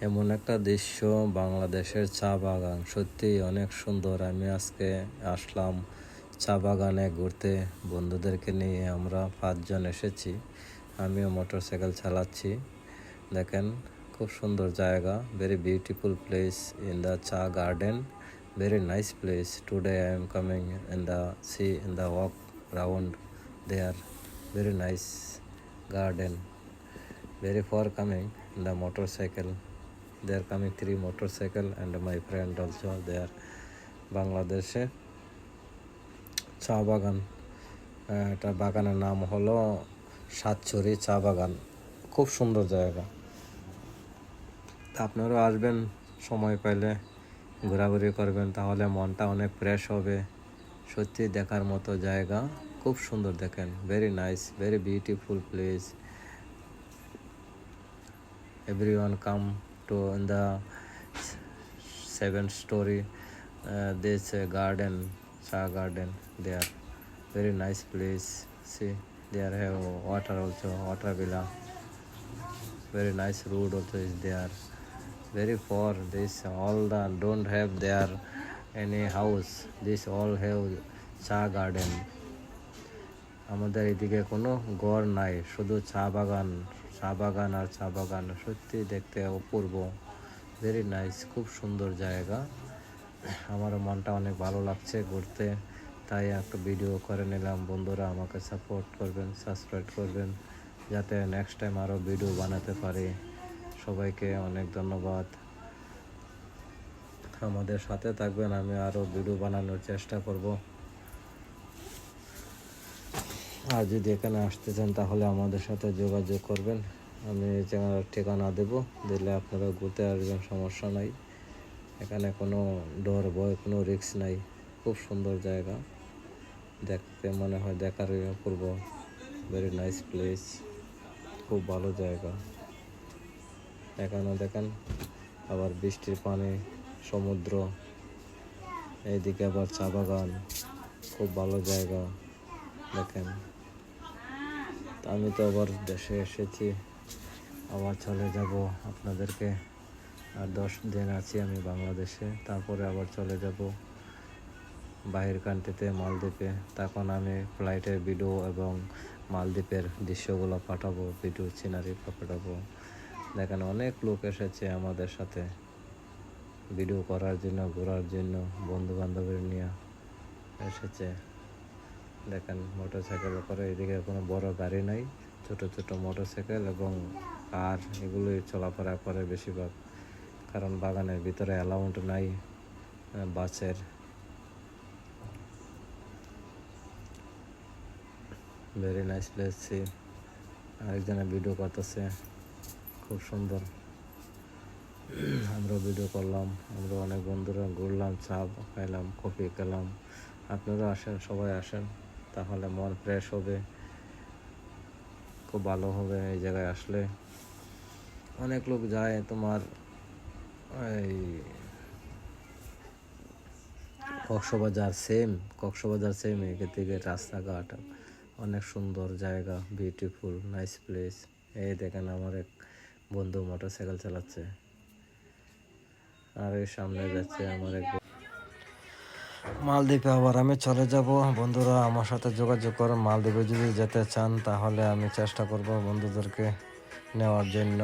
এমন একটা দৃশ্য, বাংলাদেশের চা বাগান সত্যি অনেক সুন্দর। আমি আজকে আসলাম চা বাগানে ঘুরতে, বন্ধুদেরকে নিয়ে আমরা 5 জন এসেছি। আমিও মোটরসাইকেল চালাচ্ছি। দেখেন, খুব সুন্দর জায়গা, very beautiful place in the চা garden, very nice place. Today I am coming in the see in the walk round there, very nice garden, very far coming in the motorcycle. They are coming 3 motorcycle and my friend also there. বাংলাদেশে চা বাগান, এটা বাগানের নাম হলো সাতছড়ি চা বাগান। খুব সুন্দর জায়গা, আপনারাও আসবেন, সময় পাইলে ঘোরাঘুরি করবেন, তাহলে মনটা অনেক ফ্রেশ হবে। সত্যি দেখার মতো জায়গা, খুব সুন্দর। দেখেন, very nice, very beautiful place. Everyone come to in the 7 story this garden, cha garden. They are very nice place. See, there have water also, water villa. Very nice road also is there. Very far. This all the don't have there any house. This all have cha garden. আমাদের এদিকে কোনো ঘর নাই, শুধু চা বাগান, চা বাগান আর চা বাগান। সত্যি দেখতে অপূর্ব, ভেরি নাইস, খুব সুন্দর জায়গা। আমার মনটা অনেক ভালো লাগছে ঘুরতে, তাই একটা ভিডিও করে নিলাম। বন্ধুরা আমাকে সাপোর্ট করবেন, সাবস্ক্রাইব করবেন, যাতে নেক্সট টাইম আরও ভিডিও বানাতে পারি। সবাইকে অনেক ধন্যবাদ। আমাদের সাথে থাকবেন, আমি আরও ভিডিও বানানোর চেষ্টা করব। আর যদি এখানে আসতে চান তাহলে আমাদের সাথে যোগাযোগ করবেন, আমি ঠিকানা দেবো, দিলে আপনারা ঘুরতে আসবেন, সমস্যা নাই। এখানে কোনো ডর ভয়, কোনো রিস্ক নাই। খুব সুন্দর জায়গা, দেখতে মনে হয় দেখার অপূর্ব, ভেরি নাইস প্লেস, খুব ভালো জায়গা। এখানে দেখেন আবার বৃষ্টির পানি, সমুদ্র, এইদিকে আবার চা বাগান, খুব ভালো জায়গা। দেখেন, আমি তো আবার দেশে এসেছি, আবার চলে যাব আপনাদেরকে। আর 10 দিন আছি আমি বাংলাদেশে, তারপরে আবার চলে যাব বাহির কান্ট্রিতে, মালদ্বীপে। তখন আমি ফ্লাইটের ভিডিও এবং মালদ্বীপের দৃশ্যগুলো পাঠাবো, ভিডিও সিনারি পাঠাবো। দেখেন, অনেক লোক এসেছে আমাদের সাথে ভিডিও করার জন্য, ঘোরার জন্য, বন্ধু বান্ধবের নিয়ে এসেছে। দেখেন, মোটরসাইকেল করে, এদিকে কোনো বড় গাড়ি নাই, ছোট ছোট মোটরসাইকেল এবং কার, এগুলোই চলাফেরা করে বেশিরভাগ, কারণ বাগানের ভিতরে অ্যালাউন্ড নাই বাসের। Very nice place. আরেকজনে ভিডিও করতেছে, খুব সুন্দর। আমরা ভিডিও করলাম, আমরা অনেক বন্ধুরা ঘুরলাম, চা খাইলাম, কফি খেলাম। আপনারা আসেন, সবাই আসেন, তাহলে মন ফ্রেশ হবে, খুব ভালো হবে। এই জায়গায় আসলে অনেক লোক যায় তোমার এই কক্সবাজার সেম এখান থেকে রাস্তাঘাট, অনেক সুন্দর জায়গা, বিউটিফুল নাইস প্লেস। এই দেখেন, আমার এক বন্ধু মোটরসাইকেল চালাচ্ছে, আর এই সামনে যাচ্ছে আমার এক। মালদ্বীপে আবার আমি চলে যাব। বন্ধুরা আমার সাথে যোগাযোগ করুন, মালদ্বীপে যদি যেতে চান তাহলে আমি চেষ্টা করব বন্ধুদেরকে নেওয়ার জন্য।